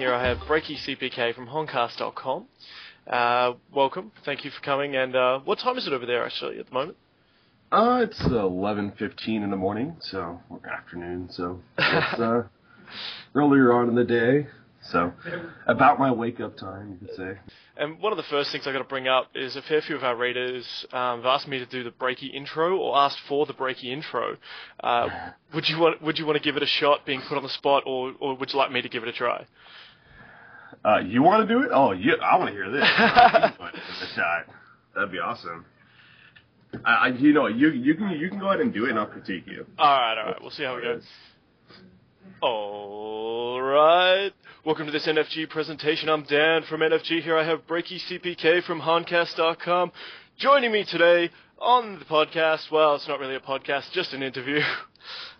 here I have BreakyCPK from Honcast.com. Welcome, thank you for coming, and what time is it over there actually at the moment? It's 11:15 in the morning, or afternoon, so it's earlier on in the day, so about my wake-up time, you could say. And one of the first things I got to bring up is a fair few of our readers have asked me to do the Breaky intro, or asked for the Breaky intro. Would you want to give it a shot, being put on the spot, or would you like me to give it a try? You want to do it? Oh, yeah, I want to hear this. You can go ahead and give it a shot. That'd be awesome. You can go ahead and do it, and I'll critique you. All right. We'll see how it goes. All right. Welcome to this NFG presentation. I'm Dan from NFG. Here I have BreakyCPK from Honcast.com. Joining me today on the podcast, well, it's not really a podcast, just an interview.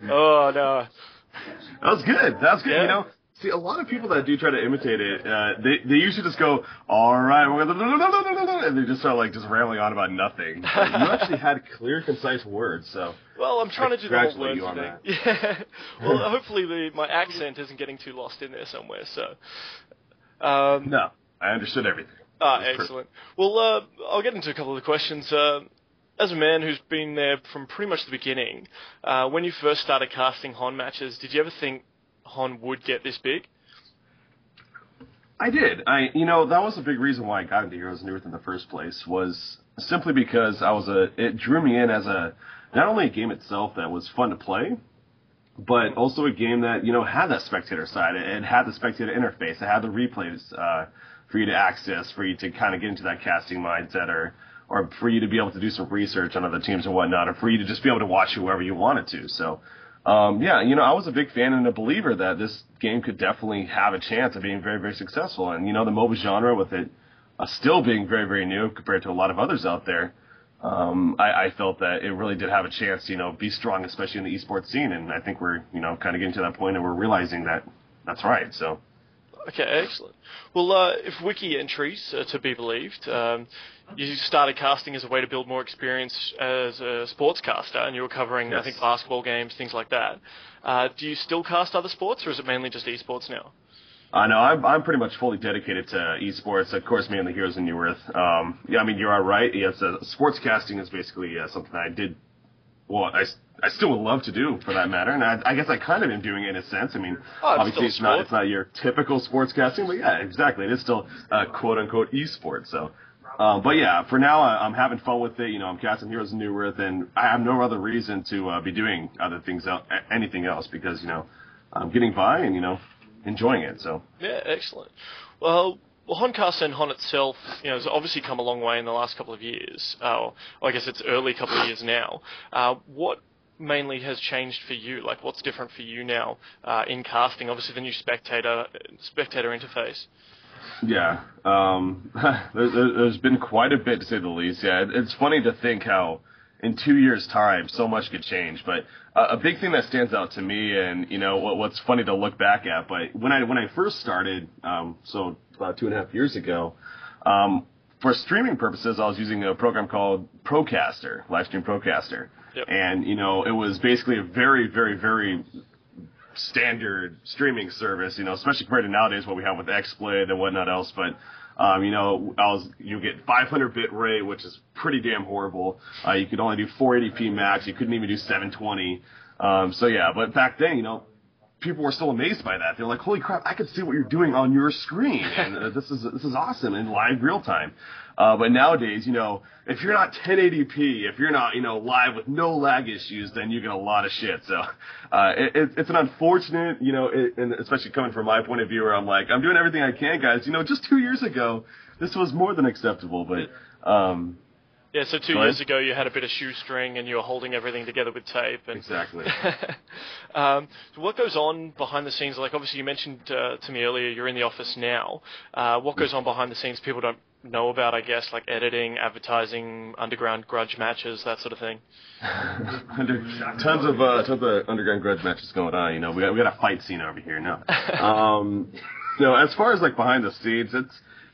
Oh, no. That was good. Yeah. You know, see, a lot of people that do try to imitate it, they usually just go, all right, and they just start just rambling on about nothing. But you actually had clear, concise words, so. Well, I'm trying to do the whole word you on thing. that. Yeah. Well, hopefully my accent isn't getting too lost in there somewhere, so. No, I understood everything. Excellent. Well, I'll get into a couple of the questions. As a man who's been there from pretty much the beginning, when you first started casting HoN matches, did you ever think HoN would get this big? I did. That was a big reason why I got into Heroes of Newerth in the first place, was simply because it drew me in as not only a game itself that was fun to play, but also a game that, had that spectator side. It had the spectator interface. It had the replays for you to access, for you to kind of get into that casting mindset, or for you to be able to do some research on other teams and whatnot, or for you to just be able to watch whoever you wanted to. So, I was a big fan and a believer that this game could definitely have a chance of being very, very successful. And, the MOBA genre, with it still being very, very new compared to a lot of others out there, I felt that it really did have a chance to, be strong, especially in the eSports scene. And I think we're, kind of getting to that point and we're realizing that that's right. So. Okay, excellent. Well, if wiki entries are to be believed, you started casting as a way to build more experience as a sportscaster, and you were covering, yes, I think, basketball games, things like that. Do you still cast other sports, or is it mainly just eSports now? No, I'm pretty much fully dedicated to eSports. Of course, mainly Heroes of Newerth. You are right. Yes, sportscasting is basically something that I did. Well, I still would love to do, for that matter, and I guess I kind of am doing it in a sense. I mean, obviously it's not your typical sportscasting, but yeah, exactly, it is still quote unquote eSports. So, but yeah, for now I'm having fun with it. I'm casting Heroes of Newerth, and I have no other reason to be doing other things, anything else, because I'm getting by and enjoying it. So yeah, excellent. Well, Honcast and HoN itself, has obviously come a long way in the last couple of years. I guess it's early couple of years now. What mainly has changed for you? Like, what's different for you now in casting? Obviously, the new spectator interface. Yeah, there's been quite a bit, to say the least. Yeah, it's funny to think how in 2 years' time so much could change. But a big thing that stands out to me, and what's funny to look back at, but when I first started, so about 2.5 years ago, for streaming purposes, I was using a program called Procaster, Livestream Procaster. Yep. And, it was basically a very, very, very standard streaming service, especially compared to nowadays what we have with XSplit and whatnot else. But, you get 500 bit rate, which is pretty damn horrible. You could only do 480p max. You couldn't even do 720. But back then, people were still amazed by that. They're like, holy crap, I can see what you're doing on your screen. And this is awesome in live real time. But nowadays, if you're not 1080p, if you're not, live with no lag issues, then you get a lot of shit. So, it's an unfortunate, and especially coming from my point of view, where I'm like, I'm doing everything I can, guys. Just 2 years ago, this was more than acceptable, but, yeah, so 2 years ago you had a bit of shoestring and you were holding everything together with tape. And exactly. So what goes on behind the scenes? Like, obviously you mentioned to me earlier you're in the office now. What goes on behind the scenes people don't know about, I guess, like editing, advertising, underground grudge matches, that sort of thing? Tons of underground grudge matches going on. We got a fight scene over here now. As far as behind the scenes,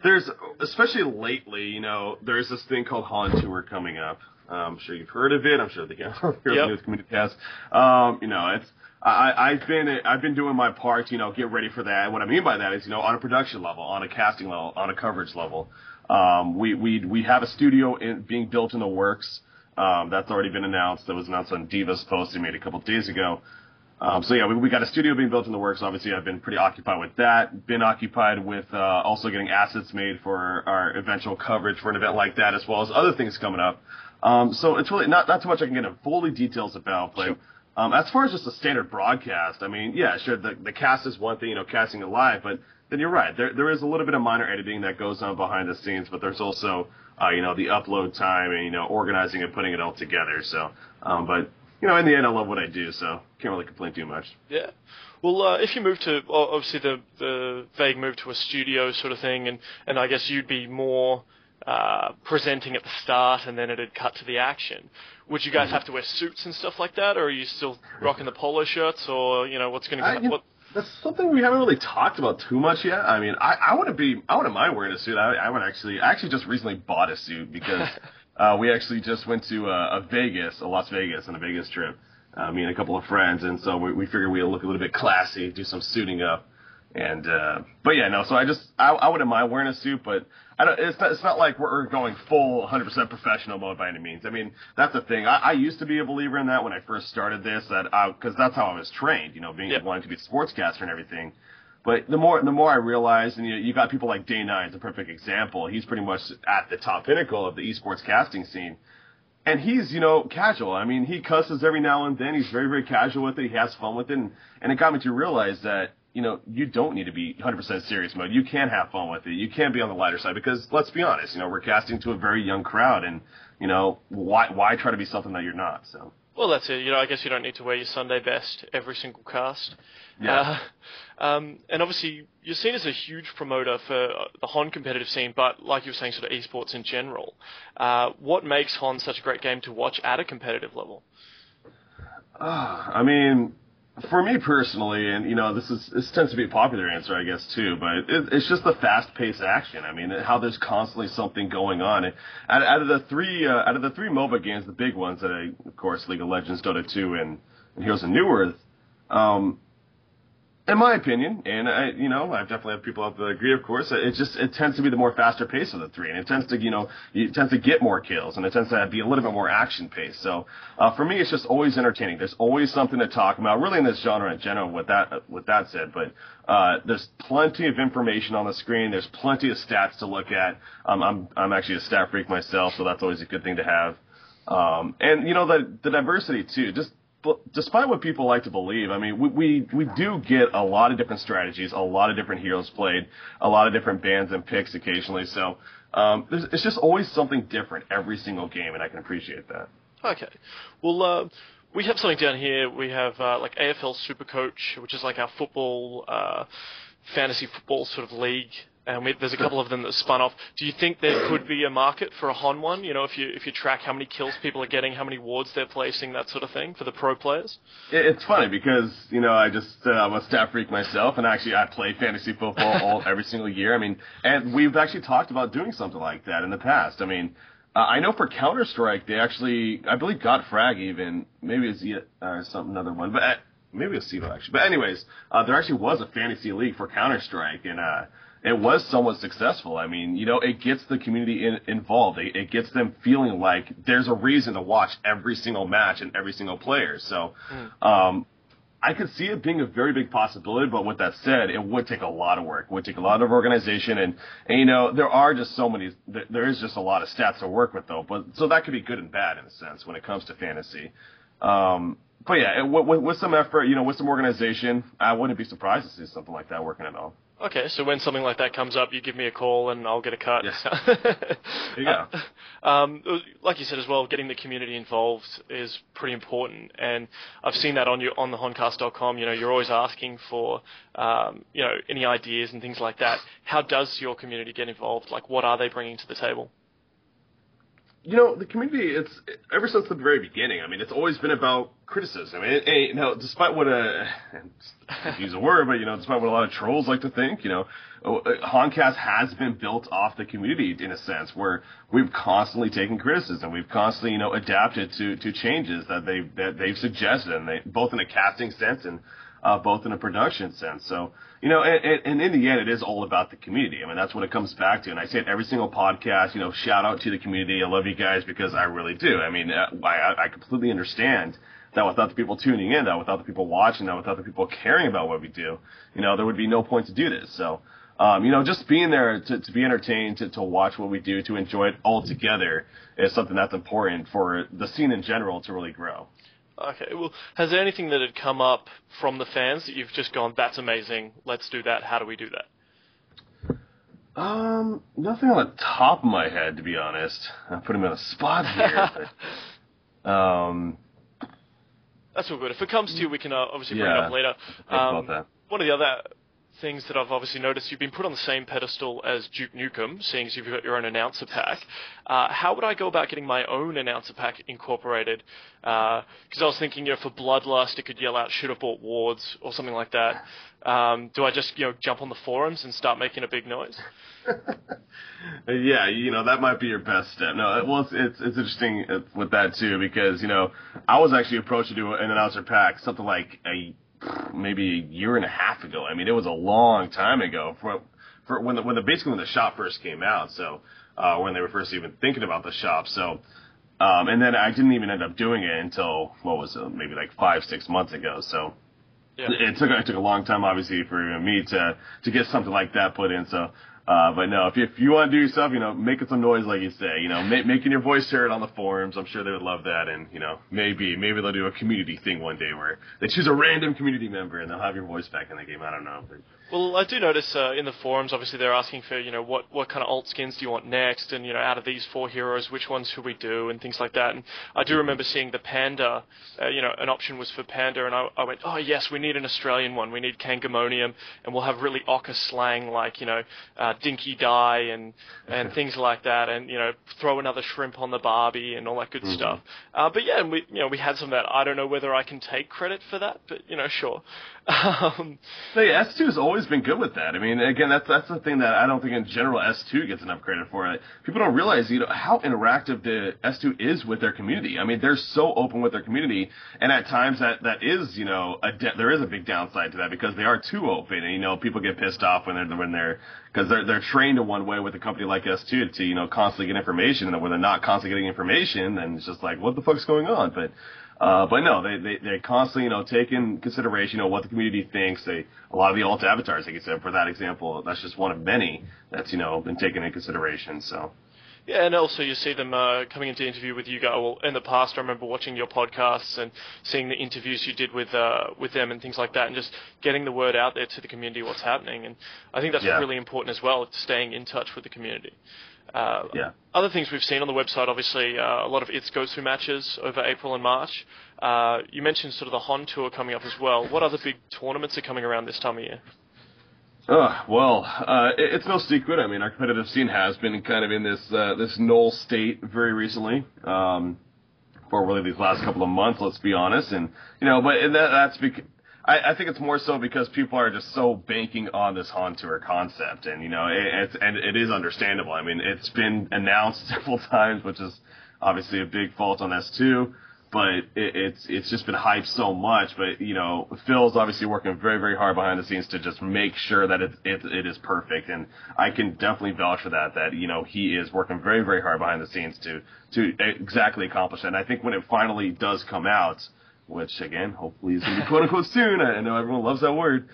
there's, especially lately, there's this thing called HoNTour coming up. I'm sure you've heard of it. I'm sure the Heroes of Newerth community has. I've been doing my part, get ready for that. And what I mean by that is, on a production level, on a casting level, on a coverage level. We have a studio being built in the works. That's already been announced. That was announced on Diva's post they made a couple of days ago. We got a studio being built in the works. Obviously, I've been pretty occupied with that. Been occupied with also getting assets made for our eventual coverage for an event like that, as well as other things coming up. So it's really not too much I can get into fully details about, but sure. As far as just a standard broadcast, I mean, yeah, sure, the cast is one thing, casting it live, but then you're right. There is a little bit of minor editing that goes on behind the scenes, but there's also, the upload time and, organizing and putting it all together. So, but, in the end, I love what I do, so can't really complain too much. Yeah. Well, if you move to, obviously the vague move to a studio sort of thing, and I guess you'd be more presenting at the start and then it'd cut to the action. Would you guys have to wear suits and stuff like that, or are you still rocking the polo shirts, or, what's going to go? That's something we haven't really talked about too much yet. I mean, I wouldn't mind wearing a suit. I actually just recently bought a suit because we actually just went to Las Vegas on a Vegas trip, me and a couple of friends, and so we figured we'd look a little bit classy, do some suiting up. And but yeah, no. So I wouldn't mind wearing a suit, but it's not like we're going full 100% professional mode by any means. I mean, that's the thing. I used to be a believer in that when I first started this, because that's how I was trained. Wanting to be a sportscaster and everything. But the more I realized, and you got people like Day 9's a perfect example. He's pretty much at the top pinnacle of the eSports casting scene. And he's, casual. I mean, he cusses every now and then. He's very, very casual with it. He has fun with it. And it got me to realize that, you don't need to be 100% serious mode. You can have fun with it. You can be on the lighter side because, let's be honest, we're casting to a very young crowd. And, why try to be something that you're not? So. Well, that's it. I guess you don't need to wear your Sunday best every single cast. Yeah. And obviously, you're seen as a huge promoter for the HoN competitive scene, but like you were saying, sort of esports in general. What makes HoN such a great game to watch at a competitive level? I mean, for me personally, and this tends to be a popular answer, I guess too, but it's just the fast-paced action. I mean, how there's constantly something going on. Out of the three MOBA games, the big ones that of course, League of Legends, Dota 2, and Heroes of Newerth. In my opinion, and I definitely have people out there that agree, of course, it tends to be the more faster pace of the three, and it tends to get more kills, and it tends to be a little bit more action paced. So, for me, it's just always entertaining. There's always something to talk about, really in this genre in general, with that said, but, there's plenty of information on the screen. There's plenty of stats to look at. I'm actually a stat freak myself, so that's always a good thing to have. And, the diversity too, despite what people like to believe, I mean, we do get a lot of different strategies, a lot of different heroes played, a lot of different bans and picks occasionally. So it's just always something different every single game, and I can appreciate that. Okay. Well, we have something down here. We have like AFL Supercoach, which is like our football, fantasy football sort of league. And there's a couple of them that spun off. Do you think there could be a market for a HoN one? If you track how many kills people are getting, how many wards they're placing, that sort of thing for the pro players? It's funny because I'm a stat freak myself, and actually I play fantasy football every single year. I mean, and we've actually talked about doing something like that in the past. I mean, I know for Counter-Strike they actually, I believe, got Frag even. Maybe it's another one, but maybe it's CEVO actually. But anyways, there actually was a fantasy league for Counter-Strike, and it was somewhat successful. I mean, it gets the community involved. It gets them feeling like there's a reason to watch every single match and every single player. So, I could see it being a very big possibility, but with that said, it would take a lot of work. It would take a lot of organization, and there are just there is just a lot of stats to work with, though. But so that could be good and bad in a sense when it comes to fantasy. But yeah, with some effort, with some organization, I wouldn't be surprised to see something like that working at all. Okay, so when something like that comes up, you give me a call and I'll get a cut. Yes. There you go. Like you said as well, getting the community involved is pretty important, and I've seen that on the Honcast.com. You're always asking for any ideas and things like that. How does your community get involved? Like, what are they bringing to the table? The community, ever since the very beginning, I mean, it's always been about criticism. Despite what use a word, but, despite what a lot of trolls like to think, Honcast has been built off the community in a sense where we've constantly taken criticism. We've constantly, adapted to changes that they've suggested, and both in a casting sense and both in a production sense. So, and in the end, it is all about the community. I mean, that's what it comes back to. And I say it every single podcast, shout out to the community. I love you guys because I really do. I mean, I completely understand that without the people tuning in, that without the people watching, that without the people caring about what we do, there would be no point to do this. So, just being there to be entertained, to watch what we do, to enjoy it all together is something that's important for the scene in general to really grow. Okay, well, has there anything that had come up from the fans that you've just gone, that's amazing, let's do that, how do we do that? Nothing on the top of my head, to be honest. I'm putting me on a spot here. But, that's all good. If it comes to you, we can obviously bring it up later. Think about that. One of the other things that I've obviously noticed, you've been put on the same pedestal as Duke Nukem, seeing as you've got your own announcer pack. How would I go about getting my own announcer pack incorporated? Because I was thinking, for Bloodlust, it could yell out, should have bought wards, or something like that. Do I just, jump on the forums and start making a big noise? Yeah, that might be your best step. No, well, it's interesting with that, too, because, I was actually approached to do an announcer pack something like maybe a year and a half ago. I mean, it was a long time ago for when the shop first came out. So, when they were first even thinking about the shop. So, and then I didn't even end up doing it until, maybe like 5-6 months ago. So, yeah. It took a long time, obviously, for me to get something like that put in. So, but no, if you want to do stuff, making some noise, like you say, making your voice heard on the forums, I'm sure they would love that. And, maybe they'll do a community thing one day where they choose a random community member and they'll have your voice back in the game. I don't know. But... Well, I do notice in the forums, obviously, they're asking for, what kind of alt skins do you want next? And, out of these 4 heroes, which ones should we do? And things like that. And I do remember seeing the Panda, an option was for Panda. And I went, oh, yes, we need an Australian one. We need Kangamonium. And we'll have really Ocker slang like, Dinky Die and things like that. And, throw another shrimp on the Barbie and all that good stuff. But, yeah, and we had some of that. I don't know whether I can take credit for that, but, sure. So, yeah, S2 has always been good with that. I mean, again, that's the thing that I don't think in general S2 gets enough credit for. People don't realize, how interactive the S2 is with their community. I mean, they're so open with their community, and at times that is, there is a big downside to that because they are too open, and people get pissed off when because they're trained in one way with a company like S2 to constantly get information, and when they're not constantly getting information, then it's just like, what the fuck's going on? But no, they constantly, take in consideration, what the community thinks. A lot of the alt avatars, like you said, for that example, that's just one of many that's, been taken in consideration, so. Yeah, and also you see them coming into interview with you guys. Well, in the past, I remember watching your podcasts and seeing the interviews you did with them and things like that, and just getting the word out there to the community what's happening. And I think that's really important as well, staying in touch with the community. Other things we've seen on the website, obviously, a lot of It's Go-To matches over April and March. You mentioned sort of the HoNTour coming up as well. What other big tournaments are coming around this time of year? It's no secret. I mean, our competitive scene has been kind of in this null state very recently, for really these last couple of months, let's be honest. And, that's because, I think it's more so because people are just so banking on this HoNTour concept, and it is understandable. I mean, it's been announced several times, which is obviously a big fault on S2, but it's just been hyped so much. But Phil's obviously working very, very hard behind the scenes to just make sure that it is perfect, and I can definitely vouch for that. That he is working very, very hard behind the scenes to exactly accomplish that. And I think when it finally does come out, which, again, hopefully is going to be quote-unquote soon. I know everyone loves that word.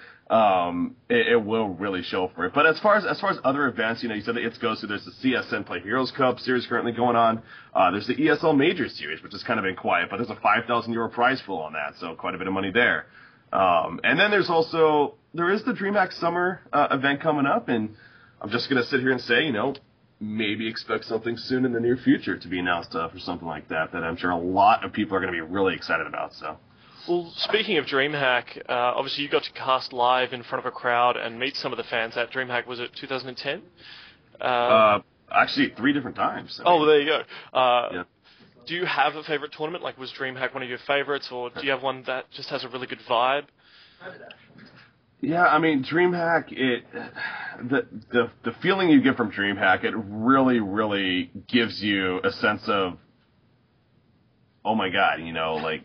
It will really show for it. But as far as other events, you said that it goes to, there's the CSN Play Heroes Cup series currently going on. There's the ESL Major series, which has kind of been quiet, but there's a €5,000 prize pool on that, so quite a bit of money there. And then there is the DreamHack Summer event coming up, and I'm just going to sit here and say, maybe expect something soon in the near future to be announced for something like that I'm sure a lot of people are going to be really excited about. So, well, speaking of DreamHack, obviously you got to cast live in front of a crowd and meet some of the fans at DreamHack. Was it 2010? Actually, 3 different times. Well, there you go. Yeah. Do you have a favorite tournament? Like, was DreamHack one of your favorites, or do you have one that just has a really good vibe? Yeah, I mean, DreamHack, the feeling you get from DreamHack, it really, really gives you a sense of, oh my God, like,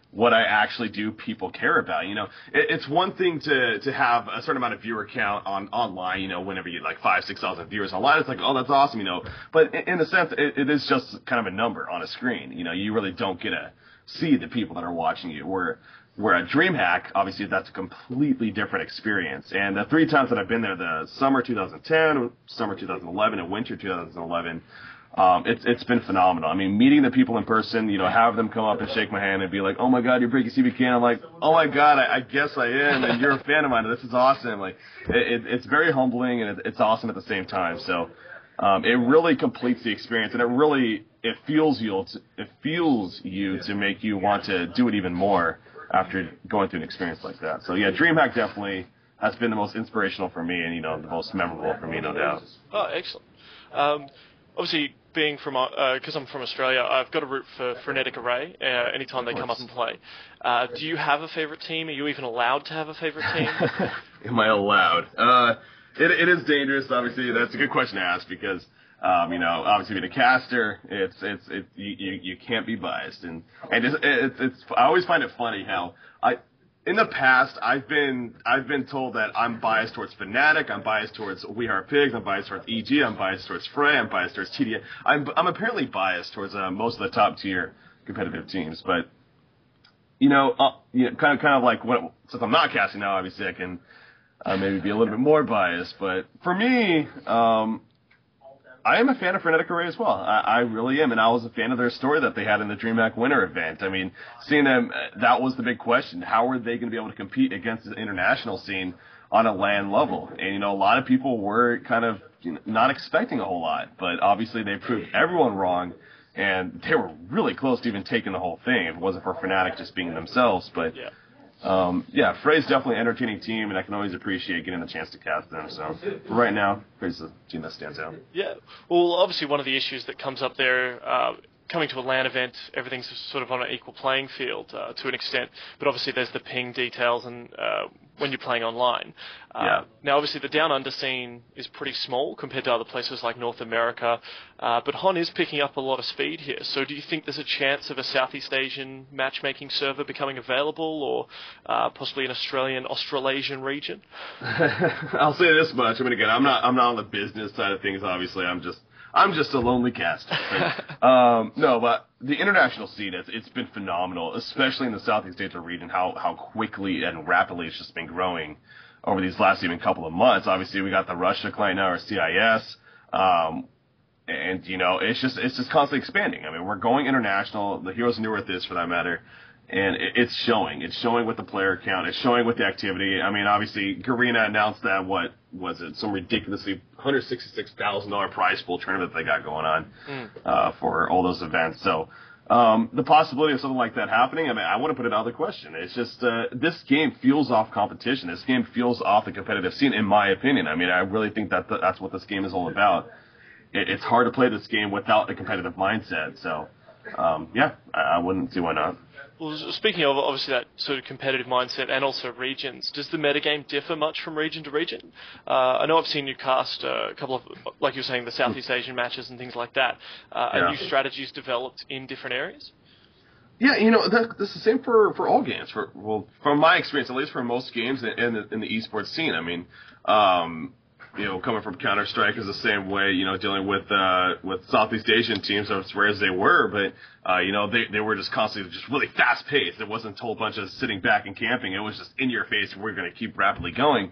what I actually do people care about. It's one thing to have a certain amount of viewer count online, whenever you get like 5,000, 6,000 viewers online, it's like, oh, that's awesome, but in a sense, it is just kind of a number on a screen. You really don't get to see the people that are watching you. Where at DreamHack, obviously, that's a completely different experience. And the 3 times that I've been there, the summer 2010, summer 2011, and winter 2011, it's been phenomenal. I mean, meeting the people in person, have them come up and shake my hand and be like, oh my God, you're BreakyCPK. And I'm like, oh my God, I guess I am, and you're a fan of mine, and this is awesome. Like, it's very humbling, and it's awesome at the same time. So, it really completes the experience, and it fuels you to make you want to do it even more after going through an experience like that. So yeah, DreamHack definitely has been the most inspirational for me, and the most memorable for me, no doubt. Oh, excellent. Obviously, being from because I'm from Australia, I've got to root for Frenetic Array anytime they come up and play. Do you have a favorite team? Are you even allowed to have a favorite team? Am I allowed? It is dangerous. Obviously, that's a good question to ask because. Obviously being a caster, you can't be biased, and it's I always find it funny how in the past I've been told that I'm biased towards Fnatic, I'm biased towards We Are Pigs, I'm biased towards EG, I'm biased towards Frey, I'm biased towards TDA. I'm apparently biased towards most of the top tier competitive teams, but kind of like since I'm not casting now, obviously I can maybe be a little bit more biased, but for me. I am a fan of Frenetic Array as well. I really am, and I was a fan of their story that they had in the DreamHack Winter event. I mean, seeing them, that was the big question. How are they going to be able to compete against the international scene on a LAN level? And, a lot of people were kind of not expecting a whole lot, but obviously they proved everyone wrong, and they were really close to even taking the whole thing if it wasn't for Fnatic just being themselves. But Frey's definitely an entertaining team, and I can always appreciate getting the chance to cast them. So, for right now, Frey's the team that stands out. Yeah. Well, obviously, one of the issues that comes up there, coming to a LAN event, everything's sort of on an equal playing field to an extent, but obviously there's the ping details and when you're playing online. Now, obviously, the Down Under scene is pretty small compared to other places like North America, but HoN is picking up a lot of speed here. So do you think there's a chance of a Southeast Asian matchmaking server becoming available, or possibly an Australasian region? I'll say this much. I mean, again, I'm not on the business side of things, obviously. I'm just a lonely caster. No, but the international scene, it's been phenomenal, especially in the Southeast Asia region, how quickly and rapidly it's just been growing over these last even couple of months. Obviously, we got the Russia client now, or CIS, and, it's just constantly expanding. I mean, we're going international. The Heroes of Newerth is, for that matter. And it's showing. It's showing with the player count. It's showing with the activity. I mean, obviously, Garena announced that, what was it, some ridiculously $166,000 prize pool tournament they got going on for all those events. So the possibility of something like that happening, I mean, I wouldn't put it out of the question. It's just this game fuels off competition. This game fuels off the competitive scene, in my opinion. I mean, I really think that's what this game is all about. It's hard to play this game without a competitive mindset. So, I wouldn't see why not. Well, speaking of, obviously, that sort of competitive mindset and also regions, does the metagame differ much from region to region? I know I've seen you cast a couple of, like you were saying, the Southeast Asian matches and things like that. Are new strategies developed in different areas? Yeah, that's the same for all games. From my experience, at least for most games in the eSports scene. I mean, coming from Counter-Strike is the same way, dealing with Southeast Asian teams, as rare as they were, but, they were just constantly just really fast-paced. It wasn't a whole bunch of sitting back and camping. It was just in your face, and we're going to keep rapidly going.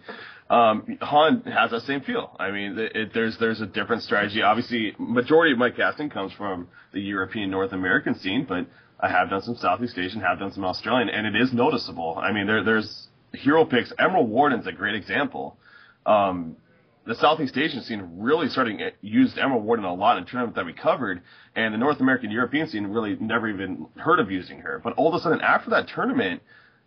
HoN has that same feel. I mean, there's a different strategy. Obviously, majority of my casting comes from the European, North American scene, but I have done some Southeast Asian, have done some Australian, and it is noticeable. I mean, there's hero picks. Emerald Warden's a great example. The Southeast Asian scene really used Emerald Warden a lot in the tournament that we covered, and the North American European scene really never even heard of using her. But all of a sudden, after that tournament,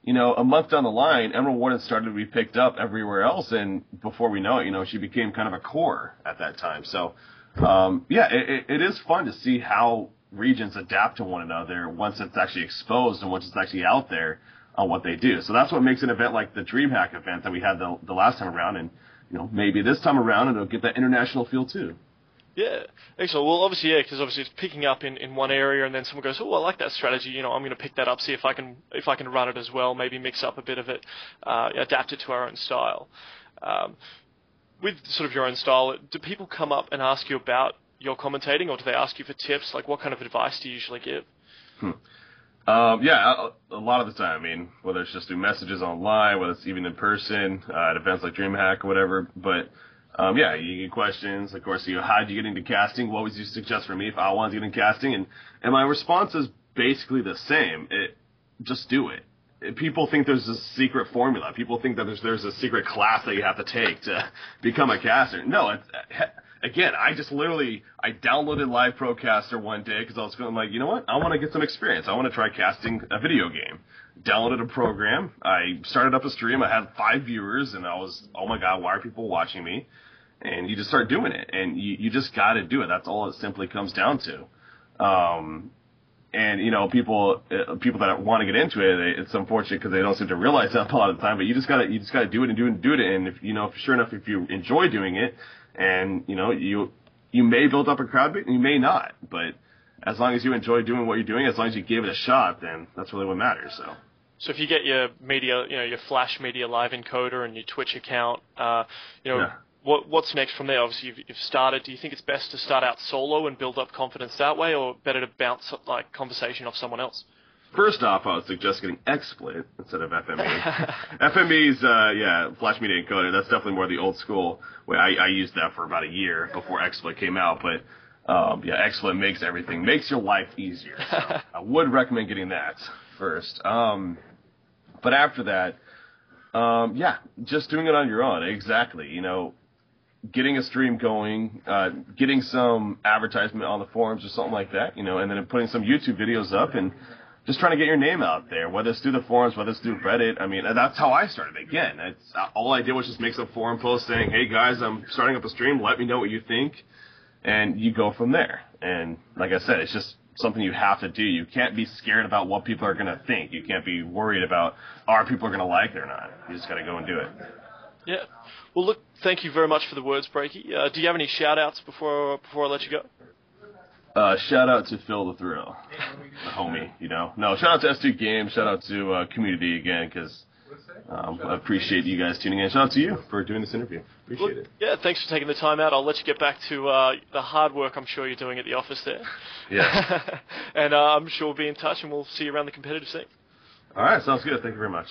a month down the line, Emerald Warden started to be picked up everywhere else, and before we know it, she became kind of a core at that time. So, it is fun to see how regions adapt to one another once it's actually exposed and once it's actually out there on what they do. So that's what makes an event like the DreamHack event that we had the last time around, and maybe this time around it'll get that international feel too. Yeah, excellent. Well, obviously, because it's picking up in one area, and then someone goes, "Oh, I like that strategy. I'm going to pick that up, see if I can run it as well. Maybe mix up a bit of it, adapt it to our own style." With sort of your own style, do people come up and ask you about your commentating, or do they ask you for tips? Like, what kind of advice do you usually give? A lot of the time. I mean, whether it's just through messages online, whether it's even in person at events like DreamHack or whatever, but. You get questions. Of course, how did you get into casting? What would you suggest for me if I wanted to get into casting? And my response is basically the same. Just do it. People think there's a secret formula. People think that there's a secret class that you have to take to become a caster. No, again, I downloaded Live Procaster one day because I was feeling like, you know what? I want to get some experience. I want to try casting a video game. Downloaded a program. I started up a stream. I had 5 viewers, and I was, oh my God, why are people watching me? And you just start doing it, and you just got to do it. That's all it simply comes down to. People that want to get into it, it's unfortunate because they don't seem to realize that a lot of the time. But you just gotta do it and do it. And if sure enough, if you enjoy doing it, and you may build up a crowd, but you may not. But as long as you enjoy doing what you're doing, as long as you give it a shot, then that's really what matters. So if you get your media, your Flash Media Live encoder and your Twitch account, what's next from there? Obviously, you've started. Do you think it's best to start out solo and build up confidence that way, or better to bounce conversation off someone else? First off, I would suggest getting XSplit instead of FME. FME's, Flash Media encoder. That's definitely more the old school way. I used that for about a year before XSplit came out, but XSplit makes your life easier. So I would recommend getting that first. But after that, just doing it on your own. Exactly. Getting a stream going, getting some advertisement on the forums or something like that, and then putting some YouTube videos up and just trying to get your name out there, whether it's through the forums, whether it's through Reddit. I mean, that's how I started. Again, all I did was just make some forum posts saying, hey guys, I'm starting up a stream. Let me know what you think. And you go from there. And like I said, it's just something you have to do. You can't be scared about what people are going to think. You can't be worried about are people going to like it or not. You just got to go and do it. Yeah. Well, look, thank you very much for the words, Breaky. Do you have any shout-outs before I let you go? Shout out to Phil the Thrill, the homie, No, shout out to S2 Games. Shout out to community again, because I appreciate you guys tuning in. Shout out to you for doing this interview. Appreciate it. Yeah, thanks for taking the time out. I'll let you get back to the hard work I'm sure you're doing at the office there. Yeah. And I'm sure we'll be in touch, and we'll see you around the competitive scene. All right, sounds good. Thank you very much.